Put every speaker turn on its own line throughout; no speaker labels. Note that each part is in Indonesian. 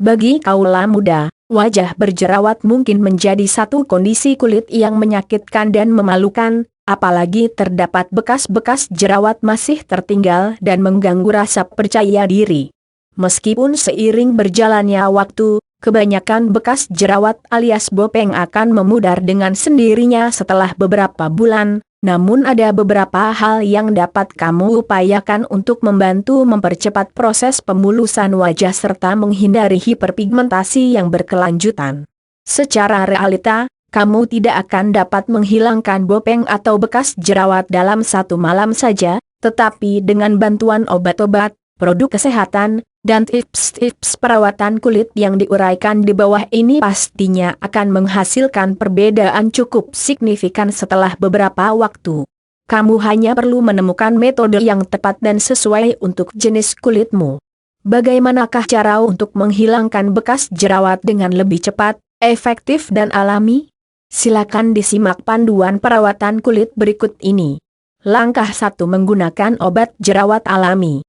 Bagi kaula muda, wajah berjerawat mungkin menjadi satu kondisi kulit yang menyakitkan dan memalukan, apalagi terdapat bekas-bekas jerawat masih tertinggal dan mengganggu rasa percaya diri. Meskipun seiring berjalannya waktu, kebanyakan bekas jerawat alias bopeng akan memudar dengan sendirinya setelah beberapa bulan, namun ada beberapa hal yang dapat kamu upayakan untuk membantu mempercepat proses pemulusan wajah serta menghindari hiperpigmentasi yang berkelanjutan. Secara realita, kamu tidak akan dapat menghilangkan bopeng atau bekas jerawat dalam satu malam saja, tetapi dengan bantuan obat-obat, produk kesehatan, dan tips-tips perawatan kulit yang diuraikan di bawah ini pastinya akan menghasilkan perbedaan cukup signifikan setelah beberapa waktu. Kamu hanya perlu menemukan metode yang tepat dan sesuai untuk jenis kulitmu. Bagaimanakah cara untuk menghilangkan bekas jerawat dengan lebih cepat, efektif dan alami? Silakan disimak panduan perawatan kulit berikut ini. Langkah 1. Menggunakan obat jerawat alami.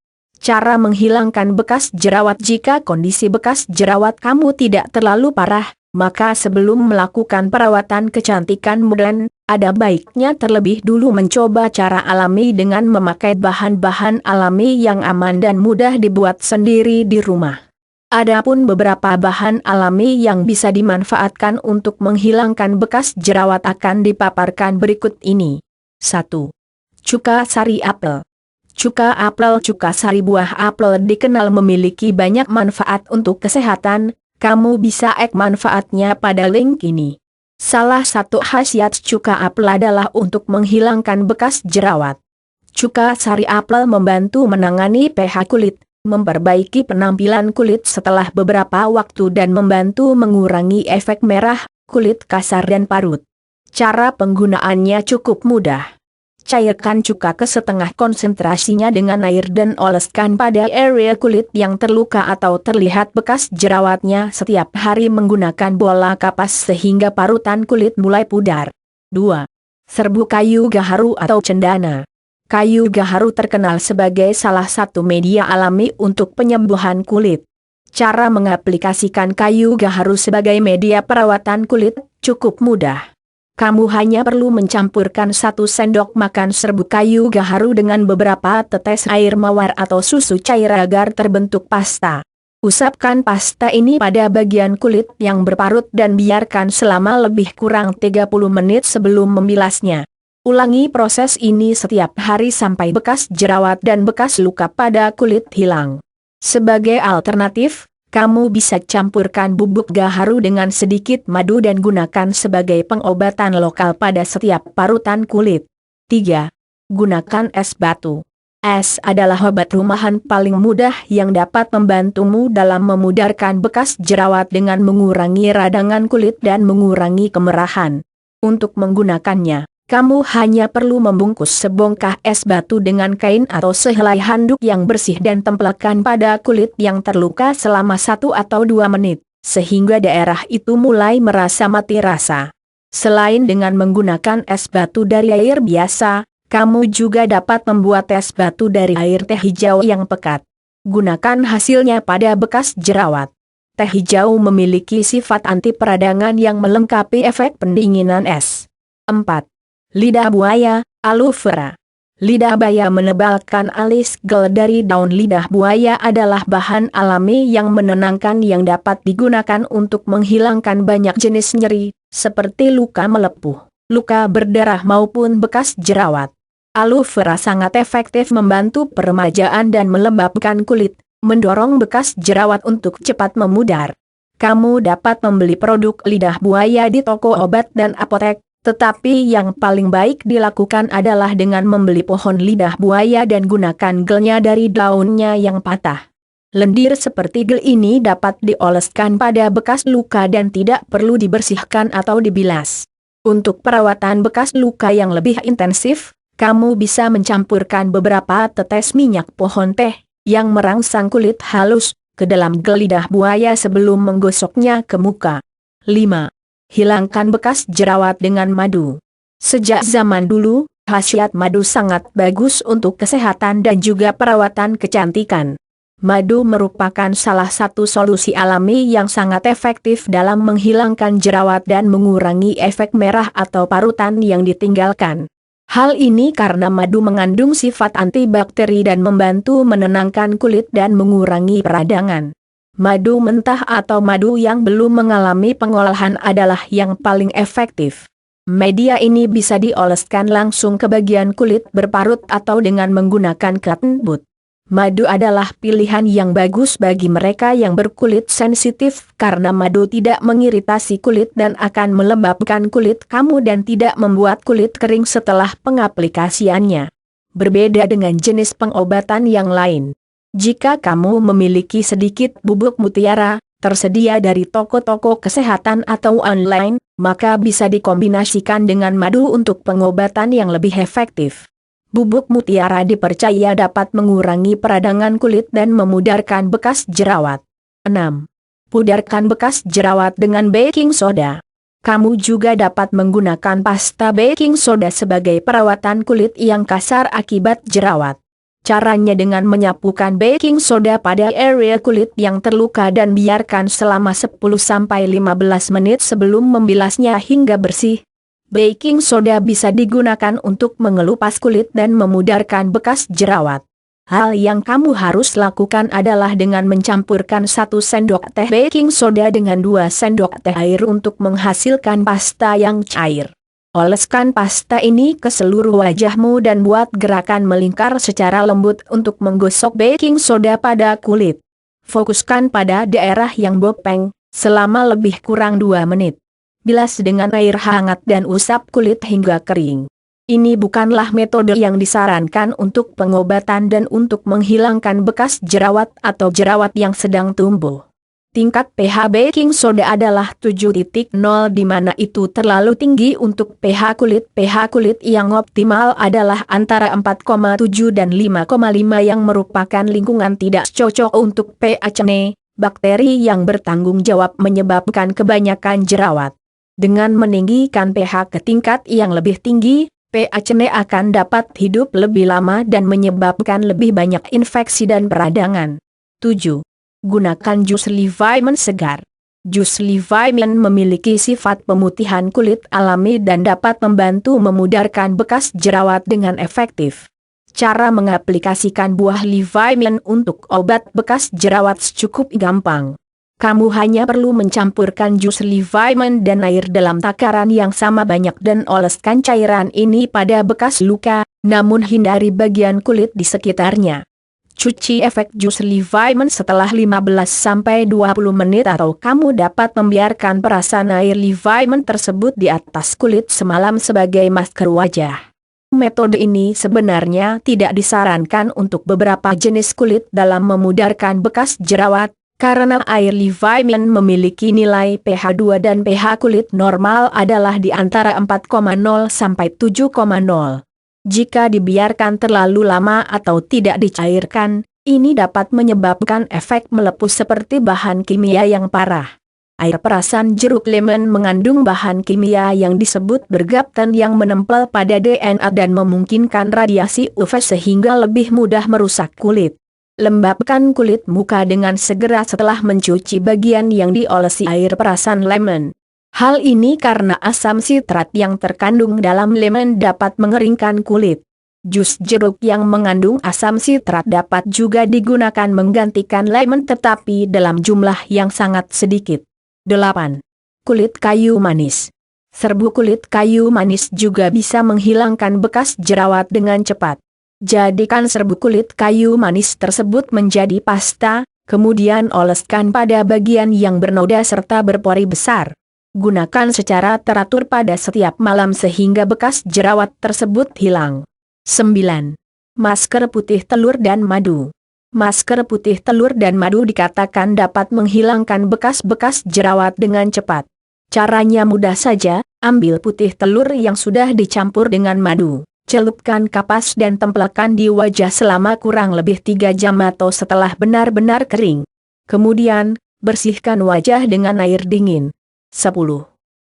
Cara menghilangkan bekas jerawat. Jika kondisi bekas jerawat kamu tidak terlalu parah, maka sebelum melakukan perawatan kecantikan modern, ada baiknya terlebih dulu mencoba cara alami dengan memakai bahan-bahan alami yang aman dan mudah dibuat sendiri di rumah. Adapun beberapa bahan alami yang bisa dimanfaatkan untuk menghilangkan bekas jerawat akan dipaparkan berikut ini. 1. Cuka sari apel. Cuka apel. Cuka sari buah apel dikenal memiliki banyak manfaat untuk kesehatan, kamu bisa cek manfaatnya pada link ini. Salah satu khasiat cuka apel adalah untuk menghilangkan bekas jerawat. Cuka sari apel membantu menangani pH kulit, memperbaiki penampilan kulit setelah beberapa waktu dan membantu mengurangi efek merah, kulit kasar dan parut. Cara penggunaannya cukup mudah. Cairkan cuka ke setengah konsentrasinya dengan air dan oleskan pada area kulit yang terluka atau terlihat bekas jerawatnya setiap hari menggunakan bola kapas sehingga parutan kulit mulai pudar. 2. Serbu kayu gaharu atau cendana. Kayu gaharu terkenal sebagai salah satu media alami untuk penyembuhan kulit. Cara mengaplikasikan kayu gaharu sebagai media perawatan kulit cukup mudah. Kamu hanya perlu mencampurkan 1 sendok makan serbuk kayu gaharu dengan beberapa tetes air mawar atau susu cair agar terbentuk pasta. Usapkan pasta ini pada bagian kulit yang berparut dan biarkan selama lebih kurang 30 menit sebelum membilasnya. Ulangi proses ini setiap hari sampai bekas jerawat dan bekas luka pada kulit hilang. Sebagai alternatif, kamu bisa campurkan bubuk gaharu dengan sedikit madu dan gunakan sebagai pengobatan lokal pada setiap parutan kulit. 3. Gunakan es batu. Es adalah obat rumahan paling mudah yang dapat membantumu dalam memudarkan bekas jerawat dengan mengurangi radangan kulit dan mengurangi kemerahan. Untuk menggunakannya, kamu hanya perlu membungkus sebongkah es batu dengan kain atau sehelai handuk yang bersih dan tempelkan pada kulit yang terluka selama 1 atau 2 menit, sehingga daerah itu mulai merasa mati rasa. Selain dengan menggunakan es batu dari air biasa, kamu juga dapat membuat es batu dari air teh hijau yang pekat. Gunakan hasilnya pada bekas jerawat. Teh hijau memiliki sifat anti peradangan yang melengkapi efek pendinginan es. 4. Lidah buaya, aloe vera. Lidah buaya menebalkan alis. Gel dari daun lidah buaya adalah bahan alami yang menenangkan yang dapat digunakan untuk menghilangkan banyak jenis nyeri, seperti luka melepuh, luka berdarah maupun bekas jerawat. Aloe vera sangat efektif membantu peremajaan dan melembabkan kulit, mendorong bekas jerawat untuk cepat memudar. Kamu dapat membeli produk lidah buaya di toko obat dan apotek. Tetapi yang paling baik dilakukan adalah dengan membeli pohon lidah buaya dan gunakan gelnya dari daunnya yang patah. Lendir seperti gel ini dapat dioleskan pada bekas luka dan tidak perlu dibersihkan atau dibilas. Untuk perawatan bekas luka yang lebih intensif, kamu bisa mencampurkan beberapa tetes minyak pohon teh yang merangsang kulit halus ke dalam gel lidah buaya sebelum menggosoknya ke muka. 5. Hilangkan bekas jerawat dengan madu. Sejak zaman dulu, khasiat madu sangat bagus untuk kesehatan dan juga perawatan kecantikan. Madu merupakan salah satu solusi alami yang sangat efektif dalam menghilangkan jerawat dan mengurangi efek merah atau parutan yang ditinggalkan. Hal ini karena madu mengandung sifat antibakteri dan membantu menenangkan kulit dan mengurangi peradangan. Madu mentah atau madu yang belum mengalami pengolahan adalah yang paling efektif. Media ini bisa dioleskan langsung ke bagian kulit berparut atau dengan menggunakan cotton bud. Madu adalah pilihan yang bagus bagi mereka yang berkulit sensitif karena madu tidak mengiritasi kulit dan akan melembabkan kulit kamu dan tidak membuat kulit kering setelah pengaplikasiannya. Berbeda dengan jenis pengobatan yang lain. Jika kamu memiliki sedikit bubuk mutiara, tersedia dari toko-toko kesehatan atau online, maka bisa dikombinasikan dengan madu untuk pengobatan yang lebih efektif. Bubuk mutiara dipercaya dapat mengurangi peradangan kulit dan memudarkan bekas jerawat. 6. Pudarkan bekas jerawat dengan baking soda. Kamu juga dapat menggunakan pasta baking soda sebagai perawatan kulit yang kasar akibat jerawat. Caranya dengan menyapukan baking soda pada area kulit yang terluka dan biarkan selama 10-15 menit sebelum membilasnya hingga bersih. Baking soda bisa digunakan untuk mengelupas kulit dan memudarkan bekas jerawat. Hal yang kamu harus lakukan adalah dengan mencampurkan 1 sendok teh baking soda dengan 2 sendok teh air untuk menghasilkan pasta yang cair. Oleskan pasta ini ke seluruh wajahmu dan buat gerakan melingkar secara lembut untuk menggosok baking soda pada kulit. Fokuskan pada daerah yang bopeng, selama lebih kurang 2 menit. Bilas dengan air hangat dan usap kulit hingga kering. Ini bukanlah metode yang disarankan untuk pengobatan dan untuk menghilangkan bekas jerawat atau jerawat yang sedang tumbuh. Tingkat pH baking soda adalah 7.0 di mana itu terlalu tinggi untuk pH kulit. pH kulit yang optimal adalah antara 4,7 dan 5,5 yang merupakan lingkungan tidak cocok untuk pH-ne, bakteri yang bertanggung jawab menyebabkan kebanyakan jerawat. Dengan meninggikan pH ke tingkat yang lebih tinggi, pH-ne akan dapat hidup lebih lama dan menyebabkan lebih banyak infeksi dan peradangan. 7. Gunakan jus Livamen segar. Jus Livamen memiliki sifat pemutihan kulit alami dan dapat membantu memudarkan bekas jerawat dengan efektif. Cara mengaplikasikan buah Livamen untuk obat bekas jerawat cukup gampang. Kamu hanya perlu mencampurkan jus Livamen dan air dalam takaran yang sama banyak dan oleskan cairan ini pada bekas luka, namun hindari bagian kulit di sekitarnya. Cuci efek jus Livamen setelah 15-20 menit atau kamu dapat membiarkan perasan air Livamen tersebut di atas kulit semalam sebagai masker wajah. Metode ini sebenarnya tidak disarankan untuk beberapa jenis kulit dalam memudarkan bekas jerawat, karena air Livamen memiliki nilai pH 2 dan pH kulit normal adalah di antara 4,0 sampai 7,0. Jika dibiarkan terlalu lama atau tidak dicairkan, ini dapat menyebabkan efek melepuh seperti bahan kimia yang parah. Air perasan jeruk lemon mengandung bahan kimia yang disebut bergaptan yang menempel pada DNA dan memungkinkan radiasi UV sehingga lebih mudah merusak kulit. Lembabkan kulit muka dengan segera setelah mencuci bagian yang diolesi air perasan lemon. Hal ini karena asam sitrat yang terkandung dalam lemon dapat mengeringkan kulit. Jus jeruk yang mengandung asam sitrat dapat juga digunakan menggantikan lemon tetapi dalam jumlah yang sangat sedikit. 8. Kulit kayu manis. Serbuk kulit kayu manis juga bisa menghilangkan bekas jerawat dengan cepat. Jadikan serbuk kulit kayu manis tersebut menjadi pasta, kemudian oleskan pada bagian yang bernoda serta berpori besar. Gunakan secara teratur pada setiap malam sehingga bekas jerawat tersebut hilang. 9. Masker putih telur dan madu. Masker putih telur dan madu dikatakan dapat menghilangkan bekas-bekas jerawat dengan cepat. Caranya mudah saja, ambil putih telur yang sudah dicampur dengan madu. Celupkan kapas dan tempelkan di wajah selama kurang lebih 3 jam atau setelah benar-benar kering. Kemudian, bersihkan wajah dengan air dingin. 10.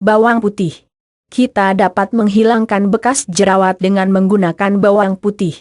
Bawang putih. Kita dapat menghilangkan bekas jerawat dengan menggunakan bawang putih.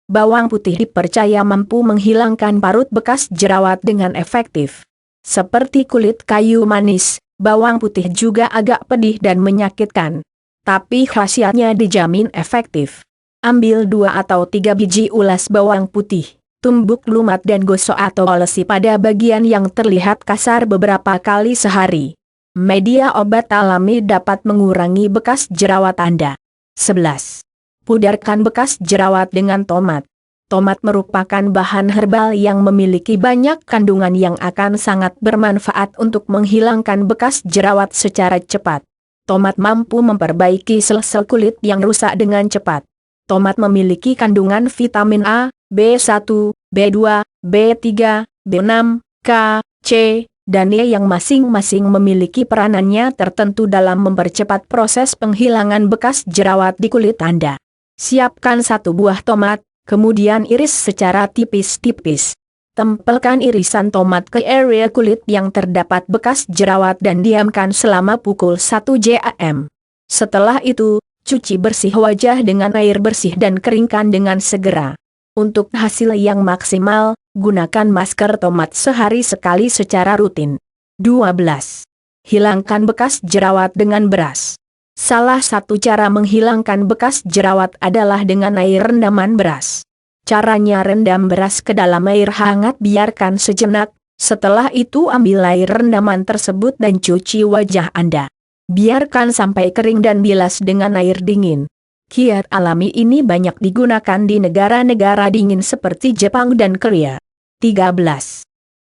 bawang putih dipercaya mampu menghilangkan parut bekas jerawat dengan efektif. Seperti kulit kayu manis, bawang putih juga agak pedih dan menyakitkan. Tapi khasiatnya dijamin efektif. Ambil 2 atau 3 biji ulas bawang putih, tumbuk lumat dan gosok atau olesi pada bagian yang terlihat kasar beberapa kali sehari. Media obat alami dapat mengurangi bekas jerawat Anda. 11. Pudarkan bekas jerawat dengan tomat. Tomat merupakan bahan herbal yang memiliki banyak kandungan yang akan sangat bermanfaat untuk menghilangkan bekas jerawat secara cepat. Tomat mampu memperbaiki sel-sel kulit yang rusak dengan cepat. Tomat memiliki kandungan vitamin A, B1, B2, B3, B6, K, C, dan E yang masing-masing memiliki peranannya tertentu dalam mempercepat proses penghilangan bekas jerawat di kulit Anda. Siapkan 1 buah tomat, kemudian iris secara tipis-tipis. Tempelkan irisan tomat ke area kulit yang terdapat bekas jerawat dan diamkan selama pukul 1 jam. Setelah itu, cuci bersih wajah dengan air bersih dan keringkan dengan segera. Untuk hasil yang maksimal, gunakan masker tomat sehari sekali secara rutin. 12. Hilangkan bekas jerawat dengan beras. Salah satu cara menghilangkan bekas jerawat adalah dengan air rendaman beras. Caranya rendam beras ke dalam air hangat, biarkan sejenak, setelah itu ambil air rendaman tersebut dan cuci wajah Anda. Biarkan sampai kering dan bilas dengan air dingin. Kiat alami ini banyak digunakan di negara-negara dingin seperti Jepang dan Korea. 13.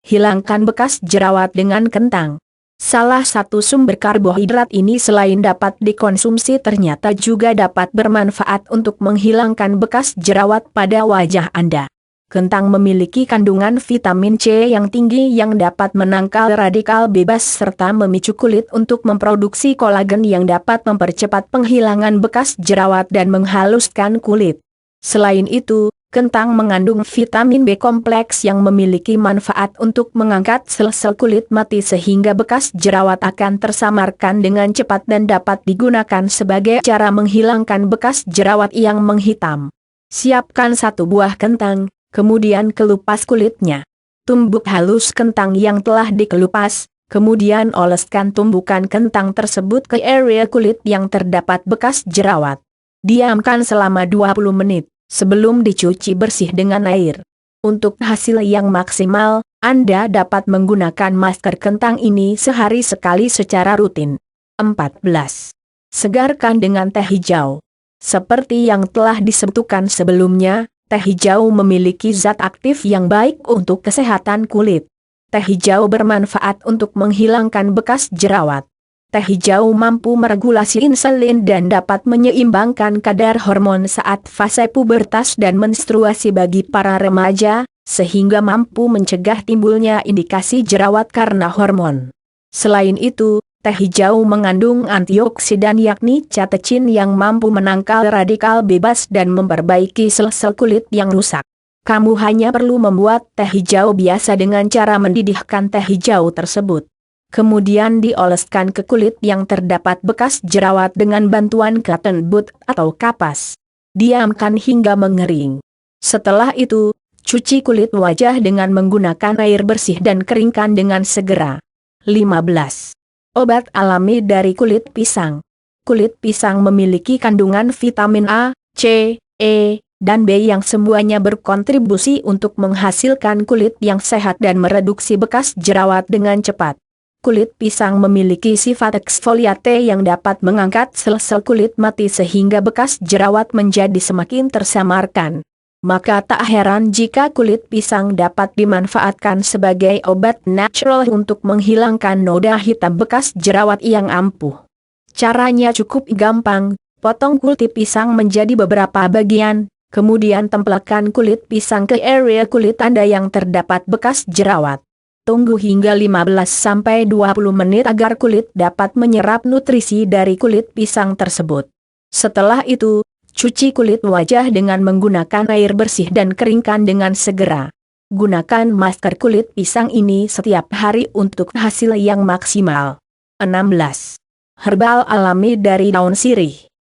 Hilangkan bekas jerawat dengan kentang. Salah satu sumber karbohidrat ini selain dapat dikonsumsi ternyata juga dapat bermanfaat untuk menghilangkan bekas jerawat pada wajah Anda. Kentang memiliki kandungan vitamin C yang tinggi yang dapat menangkal radikal bebas serta memicu kulit untuk memproduksi kolagen yang dapat mempercepat penghilangan bekas jerawat dan menghaluskan kulit. Selain itu, kentang mengandung vitamin B kompleks yang memiliki manfaat untuk mengangkat sel-sel kulit mati sehingga bekas jerawat akan tersamarkan dengan cepat dan dapat digunakan sebagai cara menghilangkan bekas jerawat yang menghitam. Siapkan 1 buah kentang, kemudian kelupas kulitnya. Tumbuk halus kentang yang telah dikelupas, kemudian oleskan tumbukan kentang tersebut ke area kulit yang terdapat bekas jerawat. Diamkan selama 20 menit. Sebelum dicuci bersih dengan air. Untuk hasil yang maksimal, Anda dapat menggunakan masker kentang ini sehari sekali secara rutin. 14. Segarkan dengan teh hijau. Seperti yang telah disebutkan sebelumnya, teh hijau memiliki zat aktif yang baik untuk kesehatan kulit. Teh hijau bermanfaat untuk menghilangkan bekas jerawat. Teh hijau mampu meregulasi insulin dan dapat menyeimbangkan kadar hormon saat fase pubertas dan menstruasi bagi para remaja, sehingga mampu mencegah timbulnya indikasi jerawat karena hormon. Selain itu, teh hijau mengandung antioksidan yakni catechin yang mampu menangkal radikal bebas dan memperbaiki sel-sel kulit yang rusak. Kamu hanya perlu membuat teh hijau biasa dengan cara mendidihkan teh hijau tersebut. Kemudian dioleskan ke kulit yang terdapat bekas jerawat dengan bantuan cotton bud atau kapas. Diamkan hingga mengering. Setelah itu, cuci kulit wajah dengan menggunakan air bersih dan keringkan dengan segera. 15. Obat alami dari kulit pisang. Kulit pisang memiliki kandungan vitamin A, C, E, dan B yang semuanya berkontribusi untuk menghasilkan kulit yang sehat dan mereduksi bekas jerawat dengan cepat. Kulit pisang memiliki sifat eksfoliate yang dapat mengangkat sel-sel kulit mati sehingga bekas jerawat menjadi semakin tersamarkan. Maka tak heran jika kulit pisang dapat dimanfaatkan sebagai obat natural untuk menghilangkan noda hitam bekas jerawat yang ampuh. Caranya cukup gampang, potong kulit pisang menjadi beberapa bagian, kemudian tempelkan kulit pisang ke area kulit Anda yang terdapat bekas jerawat. Tunggu hingga 15-20 menit agar kulit dapat menyerap nutrisi dari kulit pisang tersebut. Setelah itu, cuci kulit wajah dengan menggunakan air bersih dan keringkan dengan segera. Gunakan masker kulit pisang ini setiap hari untuk hasil yang maksimal. 16. Herbal alami dari daun sirih.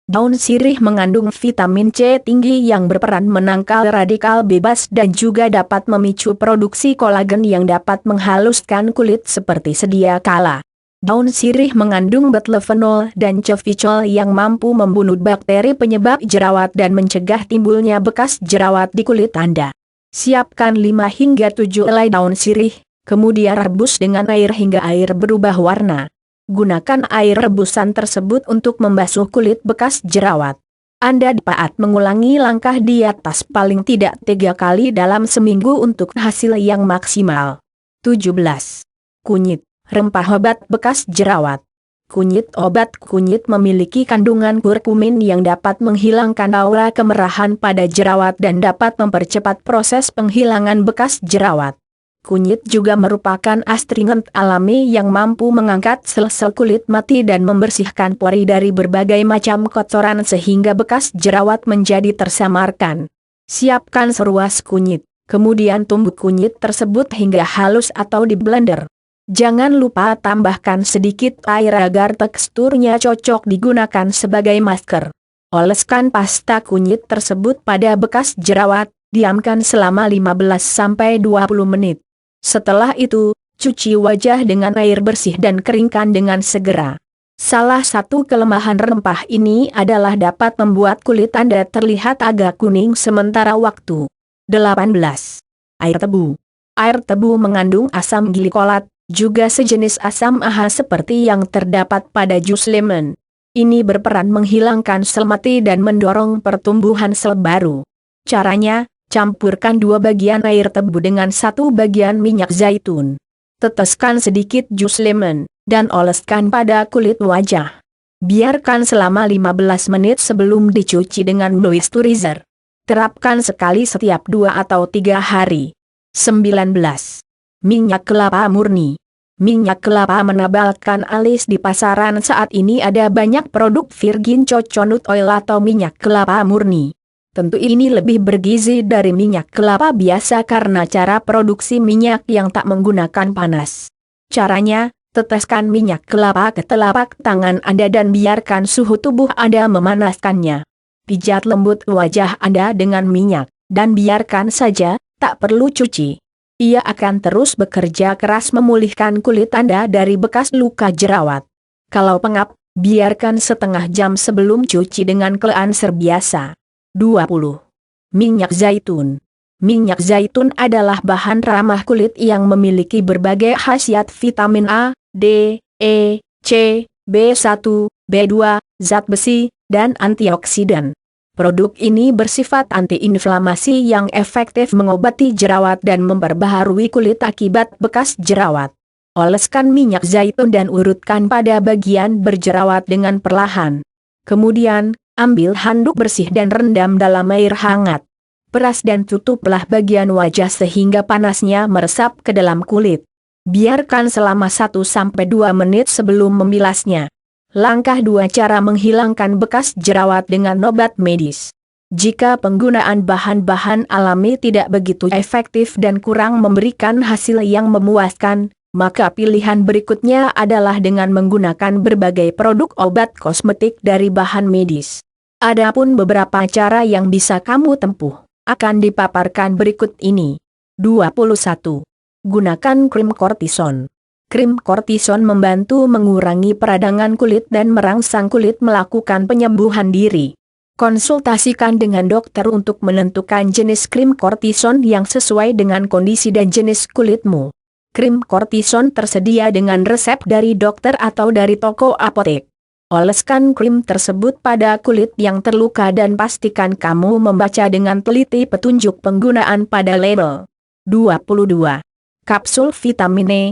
Daun sirih mengandung vitamin C tinggi yang berperan menangkal radikal bebas dan juga dapat memicu produksi kolagen yang dapat menghaluskan kulit seperti sedia kala. Daun sirih mengandung betlevenol dan chevicol yang mampu membunuh bakteri penyebab jerawat dan mencegah timbulnya bekas jerawat di kulit Anda. Siapkan 5 hingga 7 helai daun sirih, kemudian rebus dengan air hingga air berubah warna. Gunakan air rebusan tersebut untuk membasuh kulit bekas jerawat. Anda dapat mengulangi langkah di atas paling tidak 3 kali dalam seminggu untuk hasil yang maksimal. 17. Kunyit, rempah obat bekas jerawat. Kunyit obat kunyit memiliki kandungan kurkumin yang dapat menghilangkan aura kemerahan pada jerawat dan dapat mempercepat proses penghilangan bekas jerawat. Kunyit juga merupakan astringent alami yang mampu mengangkat sel-sel kulit mati dan membersihkan pori dari berbagai macam kotoran sehingga bekas jerawat menjadi tersamarkan. Siapkan seruas kunyit, kemudian tumbuk kunyit tersebut hingga halus atau di blender. Jangan lupa tambahkan sedikit air agar teksturnya cocok digunakan sebagai masker. Oleskan pasta kunyit tersebut pada bekas jerawat, diamkan selama 15-20 menit. Setelah itu, cuci wajah dengan air bersih dan keringkan dengan segera. Salah satu kelemahan rempah ini adalah dapat membuat kulit Anda terlihat agak kuning sementara waktu. 18. Air tebu. Air tebu mengandung asam glikolat, juga sejenis asam AHA seperti yang terdapat pada jus lemon. Ini berperan menghilangkan sel mati dan mendorong pertumbuhan sel baru. Caranya, campurkan 2 bagian air tebu dengan 1 bagian minyak zaitun. Teteskan sedikit jus lemon, dan oleskan pada kulit wajah. Biarkan selama 15 menit sebelum dicuci dengan moisturizer. Terapkan sekali setiap 2 atau 3 hari. 19. Minyak kelapa murni. Minyak kelapa menabalkan alis di pasaran saat ini ada banyak produk virgin coconut oil atau minyak kelapa murni. Tentu ini lebih bergizi dari minyak kelapa biasa karena cara produksi minyak yang tak menggunakan panas. Caranya, teteskan minyak kelapa ke telapak tangan Anda dan biarkan suhu tubuh Anda memanaskannya. Pijat lembut wajah Anda dengan minyak, dan biarkan saja, tak perlu cuci. Ia akan terus bekerja keras memulihkan kulit Anda dari bekas luka jerawat. Kalau pengap, biarkan setengah jam sebelum cuci dengan cleanser biasa. 20. Minyak zaitun. Minyak zaitun adalah bahan ramah kulit yang memiliki berbagai khasiat vitamin A, D, E, C, B1, B2, zat besi, dan antioksidan. Produk ini bersifat antiinflamasi yang efektif mengobati jerawat dan memperbaharui kulit akibat bekas jerawat. Oleskan minyak zaitun dan urutkan pada bagian berjerawat dengan perlahan. Kemudian, ambil handuk bersih dan rendam dalam air hangat. Peras dan tutuplah bagian wajah sehingga panasnya meresap ke dalam kulit. Biarkan selama 1-2 menit sebelum membilasnya. Langkah 2 cara menghilangkan bekas jerawat dengan obat medis. Jika penggunaan bahan-bahan alami tidak begitu efektif dan kurang memberikan hasil yang memuaskan, maka pilihan berikutnya adalah dengan menggunakan berbagai produk obat kosmetik dari bahan medis. Adapun beberapa cara yang bisa kamu tempuh, akan dipaparkan berikut ini. 21. Gunakan krim kortison. Krim kortison membantu mengurangi peradangan kulit dan merangsang kulit melakukan penyembuhan diri. Konsultasikan dengan dokter untuk menentukan jenis krim kortison yang sesuai dengan kondisi dan jenis kulitmu. Krim kortison tersedia dengan resep dari dokter atau dari toko apotek. Oleskan krim tersebut pada kulit yang terluka dan pastikan kamu membaca dengan teliti petunjuk penggunaan pada label. 22. Kapsul vitamin E.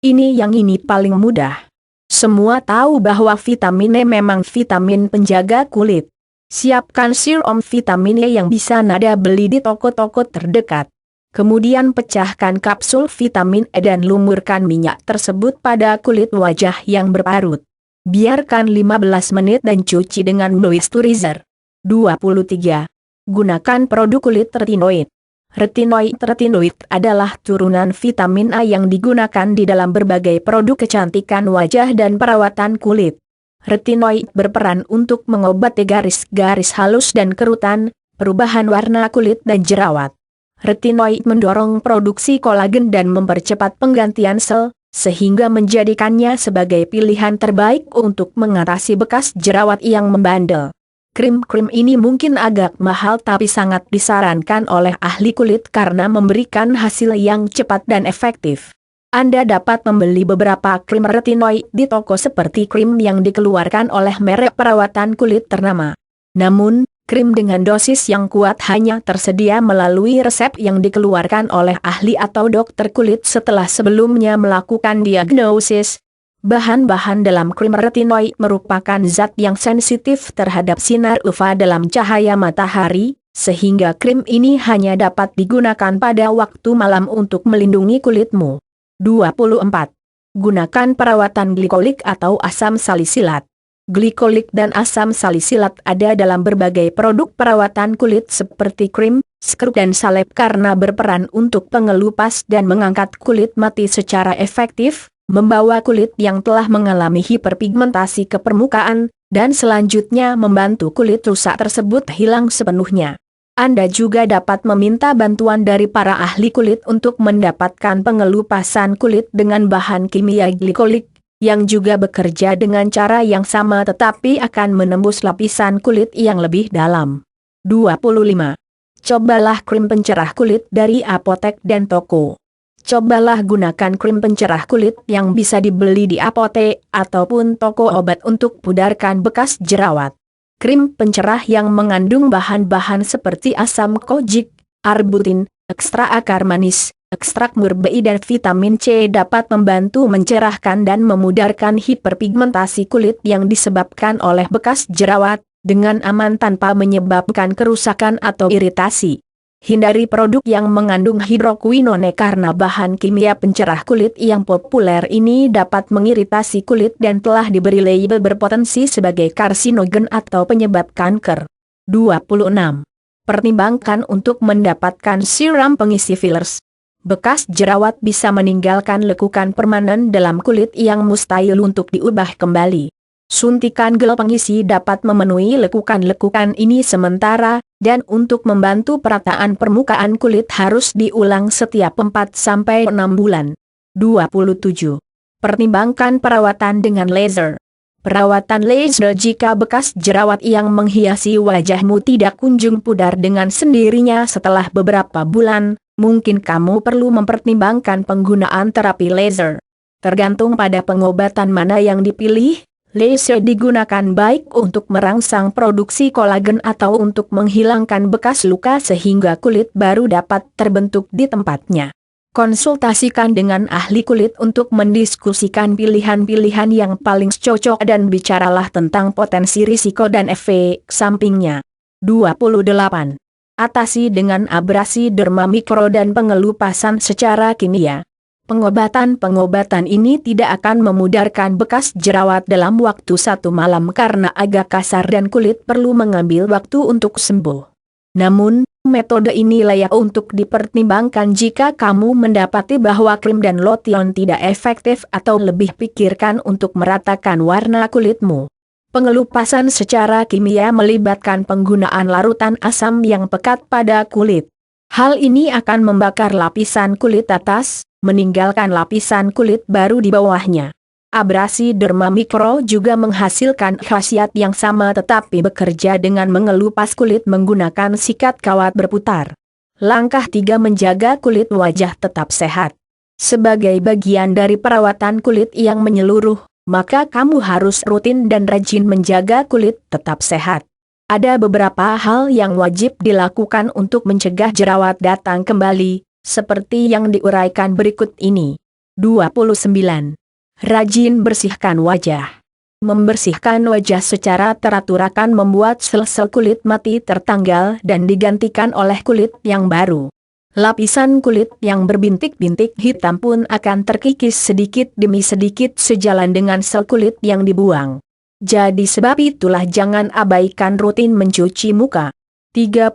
Ini paling mudah. Semua tahu bahwa vitamin E memang vitamin penjaga kulit. Siapkan serum vitamin E yang bisa Anda beli di toko-toko terdekat. Kemudian pecahkan kapsul vitamin E dan lumurkan minyak tersebut pada kulit wajah yang berparut. Biarkan 15 menit dan cuci dengan moisturizer. 23. Gunakan produk kulit retinoid. Retinoid adalah turunan vitamin A yang digunakan di dalam berbagai produk kecantikan wajah dan perawatan kulit. Retinoid berperan untuk mengobati garis-garis halus dan kerutan, perubahan warna kulit dan jerawat. Retinoid mendorong produksi kolagen dan mempercepat penggantian sel, sehingga menjadikannya sebagai pilihan terbaik untuk mengatasi bekas jerawat yang membandel. Krim-krim ini mungkin agak mahal tapi sangat disarankan oleh ahli kulit karena memberikan hasil yang cepat dan efektif. Anda dapat membeli beberapa krim retinoid di toko seperti krim yang dikeluarkan oleh merek perawatan kulit ternama. Namun, krim dengan dosis yang kuat hanya tersedia melalui resep yang dikeluarkan oleh ahli atau dokter kulit setelah sebelumnya melakukan diagnosis. Bahan-bahan dalam krim retinoid merupakan zat yang sensitif terhadap sinar UV dalam cahaya matahari, sehingga krim ini hanya dapat digunakan pada waktu malam untuk melindungi kulitmu. 24. Gunakan perawatan glikolik atau asam salisilat. Glikolik dan asam salisilat ada dalam berbagai produk perawatan kulit seperti krim, scrub dan salep karena berperan untuk pengelupas dan mengangkat kulit mati secara efektif, membawa kulit yang telah mengalami hiperpigmentasi ke permukaan, dan selanjutnya membantu kulit rusak tersebut hilang sepenuhnya. Anda juga dapat meminta bantuan dari para ahli kulit untuk mendapatkan pengelupasan kulit dengan bahan kimia glikolik, yang juga bekerja dengan cara yang sama tetapi akan menembus lapisan kulit yang lebih dalam. 25. Cobalah krim pencerah kulit dari apotek dan toko. Cobalah gunakan krim pencerah kulit yang bisa dibeli di apotek ataupun toko obat untuk pudarkan bekas jerawat. Krim pencerah yang mengandung bahan-bahan seperti asam kojic, arbutin, ekstra akar manis, ekstrak murbei dan vitamin C dapat membantu mencerahkan dan memudarkan hiperpigmentasi kulit yang disebabkan oleh bekas jerawat, dengan aman tanpa menyebabkan kerusakan atau iritasi. Hindari produk yang mengandung hidroquinone karena bahan kimia pencerah kulit yang populer ini dapat mengiritasi kulit dan telah diberi label berpotensi sebagai karsinogen atau penyebab kanker. 26. Pertimbangkan untuk mendapatkan serum pengisi fillers. Bekas jerawat bisa meninggalkan lekukan permanen dalam kulit yang mustahil untuk diubah kembali. Suntikan gel pengisi dapat memenuhi lekukan-lekukan ini sementara, dan untuk membantu perataan permukaan kulit harus diulang setiap 4-6 bulan. 27. Pertimbangkan perawatan dengan laser. Perawatan laser jika bekas jerawat yang menghiasi wajahmu tidak kunjung pudar dengan sendirinya setelah beberapa bulan, mungkin kamu perlu mempertimbangkan penggunaan terapi laser. Tergantung pada pengobatan mana yang dipilih. Laser digunakan baik untuk merangsang produksi kolagen atau untuk menghilangkan bekas luka sehingga kulit baru dapat terbentuk di tempatnya. Konsultasikan dengan ahli kulit untuk mendiskusikan pilihan-pilihan yang paling cocok dan bicaralah tentang potensi risiko dan efek sampingnya. 28. Atasi dengan abrasi derma mikro dan pengelupasan secara kimia. Pengobatan ini tidak akan memudarkan bekas jerawat dalam waktu 1 malam karena agak kasar dan kulit perlu mengambil waktu untuk sembuh. Namun, metode ini layak untuk dipertimbangkan jika kamu mendapati bahwa krim dan lotion tidak efektif atau lebih pikirkan untuk meratakan warna kulitmu. Pengelupasan secara kimia melibatkan penggunaan larutan asam yang pekat pada kulit. Hal ini akan membakar lapisan kulit atas, meninggalkan lapisan kulit baru di bawahnya. Abrasi derma mikro juga menghasilkan khasiat yang sama tetapi bekerja dengan mengelupas kulit menggunakan sikat kawat berputar. Langkah 3 menjaga kulit wajah tetap sehat. Sebagai bagian dari perawatan kulit yang menyeluruh, maka kamu harus rutin dan rajin menjaga kulit tetap sehat. Ada beberapa hal yang wajib dilakukan untuk mencegah jerawat datang kembali, seperti yang diuraikan berikut ini. 29. Rajin bersihkan wajah. Membersihkan wajah secara teratur akan membuat sel-sel kulit mati tertanggal dan digantikan oleh kulit yang baru. Lapisan kulit yang berbintik-bintik hitam pun akan terkikis sedikit demi sedikit sejalan dengan sel kulit yang dibuang. Jadi sebab itulah jangan abaikan rutin mencuci muka. 30.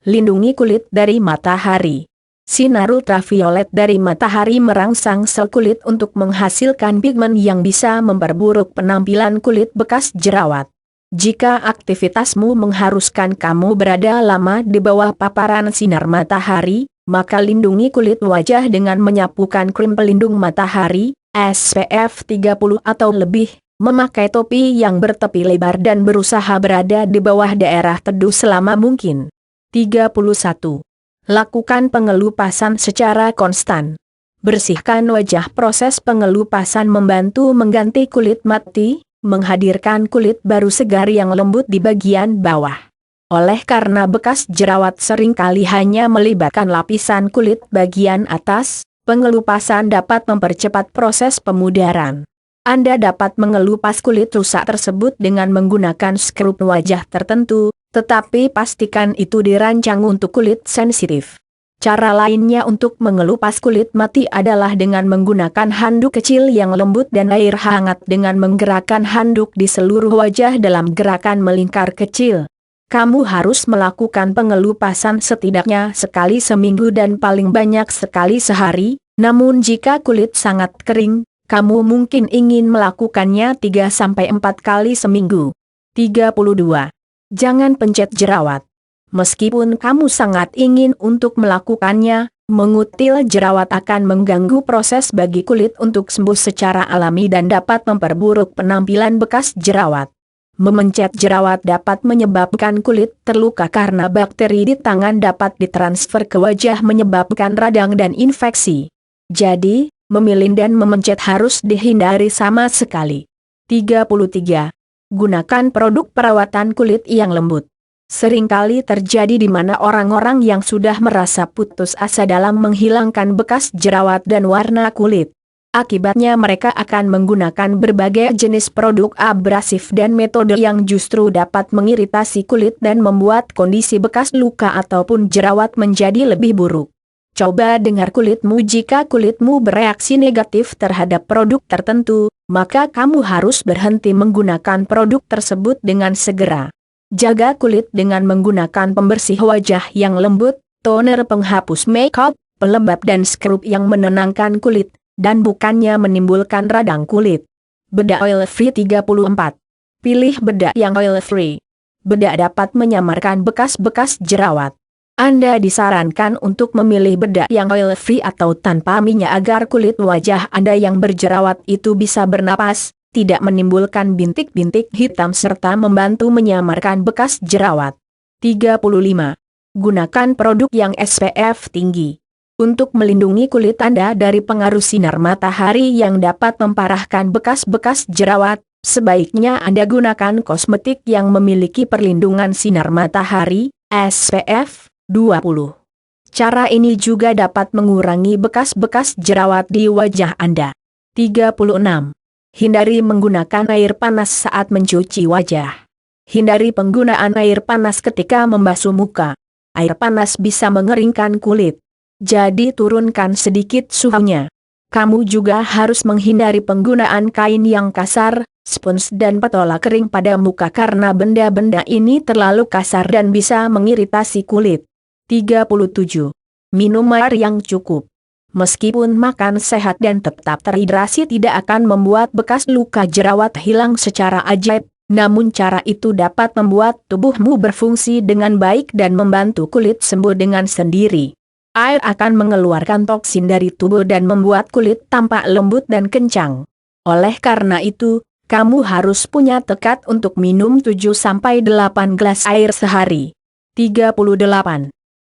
Lindungi kulit dari matahari. Sinar ultraviolet dari matahari merangsang sel kulit untuk menghasilkan pigmen yang bisa memperburuk penampilan kulit bekas jerawat. Jika aktivitasmu mengharuskan kamu berada lama di bawah paparan sinar matahari, maka lindungi kulit wajah dengan menyapukan krim pelindung matahari, SPF 30 atau lebih, memakai topi yang bertepi lebar dan berusaha berada di bawah daerah teduh selama mungkin. 31. Lakukan pengelupasan secara konstan. Bersihkan wajah. Proses pengelupasan membantu mengganti kulit mati, menghadirkan kulit baru segar yang lembut di bagian bawah. Oleh karena bekas jerawat seringkali hanya melibatkan lapisan kulit bagian atas, pengelupasan dapat mempercepat proses pemudaran. Anda dapat mengelupas kulit rusak tersebut dengan menggunakan skrup wajah tertentu, tetapi pastikan itu dirancang untuk kulit sensitif. Cara lainnya untuk mengelupas kulit mati adalah dengan menggunakan handuk kecil yang lembut dan air hangat dengan menggerakkan handuk di seluruh wajah dalam gerakan melingkar kecil. Kamu harus melakukan pengelupasan setidaknya sekali seminggu dan paling banyak sekali sehari, namun jika kulit sangat kering, kamu mungkin ingin melakukannya 3-4 kali seminggu. 32. Jangan pencet jerawat. Meskipun kamu sangat ingin untuk melakukannya, mengutil jerawat akan mengganggu proses bagi kulit untuk sembuh secara alami dan dapat memperburuk penampilan bekas jerawat. Memencet jerawat dapat menyebabkan kulit terluka karena bakteri di tangan dapat ditransfer ke wajah menyebabkan radang dan infeksi. Jadi, memilih dan memencet harus dihindari sama sekali. 33. Gunakan produk perawatan kulit yang lembut. Seringkali terjadi di mana orang-orang yang sudah merasa putus asa dalam menghilangkan bekas jerawat dan warna kulit. Akibatnya mereka akan menggunakan berbagai jenis produk abrasif dan metode yang justru dapat mengiritasi kulit dan membuat kondisi bekas luka ataupun jerawat menjadi lebih buruk. Coba dengar kulitmu. Jika kulitmu bereaksi negatif terhadap produk tertentu, maka kamu harus berhenti menggunakan produk tersebut dengan segera. Jaga kulit dengan menggunakan pembersih wajah yang lembut, toner penghapus makeup, pelembab dan skrup yang menenangkan kulit, dan bukannya menimbulkan radang kulit. Bedak oil free 34. Pilih bedak yang oil free. Bedak dapat menyamarkan bekas-bekas jerawat. Anda disarankan untuk memilih bedak yang oil free atau tanpa minyak agar kulit wajah Anda yang berjerawat itu bisa bernapas, tidak menimbulkan bintik-bintik hitam serta membantu menyamarkan bekas jerawat. 35. Gunakan produk yang SPF tinggi. Untuk melindungi kulit Anda dari pengaruh sinar matahari yang dapat memparahkan bekas-bekas jerawat, sebaiknya Anda gunakan kosmetik yang memiliki perlindungan sinar matahari, SPF 20. Cara ini juga dapat mengurangi bekas-bekas jerawat di wajah Anda. 36. Hindari menggunakan air panas saat mencuci wajah. Hindari penggunaan air panas ketika membasuh muka. Air panas bisa mengeringkan kulit. Jadi turunkan sedikit suhunya. Kamu juga harus menghindari penggunaan kain yang kasar, spons dan petola kering pada muka karena benda-benda ini terlalu kasar dan bisa mengiritasi kulit. 37. Minum air yang cukup. Meskipun makan sehat dan tetap terhidrasi tidak akan membuat bekas luka jerawat hilang secara ajaib, namun cara itu dapat membuat tubuhmu berfungsi dengan baik dan membantu kulit sembuh dengan sendiri. Air akan mengeluarkan toksin dari tubuh dan membuat kulit tampak lembut dan kencang. Oleh karena itu, kamu harus punya tekad untuk minum 7-8 gelas air sehari. 38.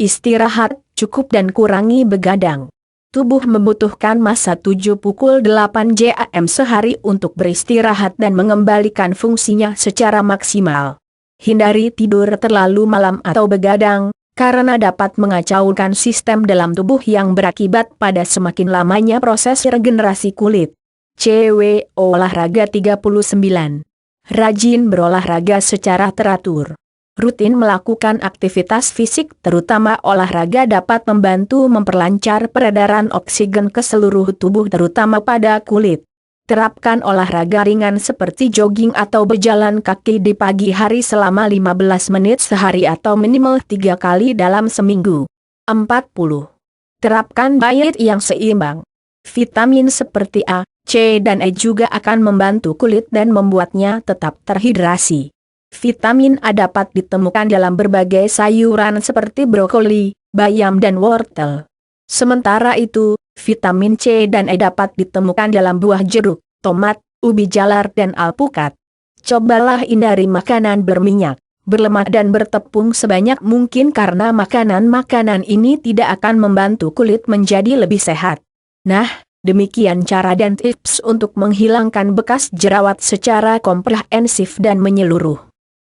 Istirahat cukup dan kurangi begadang. Tubuh membutuhkan masa 7-8 jam sehari untuk beristirahat dan mengembalikan fungsinya secara maksimal. Hindari tidur terlalu malam atau begadang, karena dapat mengacaukan sistem dalam tubuh yang berakibat pada semakin lamanya proses regenerasi kulit. Cewek olahraga 39. Rajin berolahraga secara teratur. Rutin melakukan aktivitas fisik terutama olahraga dapat membantu memperlancar peredaran oksigen ke seluruh tubuh terutama pada kulit. Terapkan olahraga ringan seperti jogging atau berjalan kaki di pagi hari selama 15 menit sehari atau minimal 3 kali dalam seminggu. 40. Terapkan diet yang seimbang. Vitamin seperti A, C dan E juga akan membantu kulit dan membuatnya tetap terhidrasi. Vitamin A dapat ditemukan dalam berbagai sayuran seperti brokoli, bayam dan wortel. Sementara itu, vitamin C dan E dapat ditemukan dalam buah jeruk, tomat, ubi jalar dan alpukat. Cobalah hindari makanan berminyak, berlemak dan bertepung sebanyak mungkin karena makanan-makanan ini tidak akan membantu kulit menjadi lebih sehat. Nah, demikian cara dan tips untuk menghilangkan bekas jerawat secara komprehensif dan menyeluruh.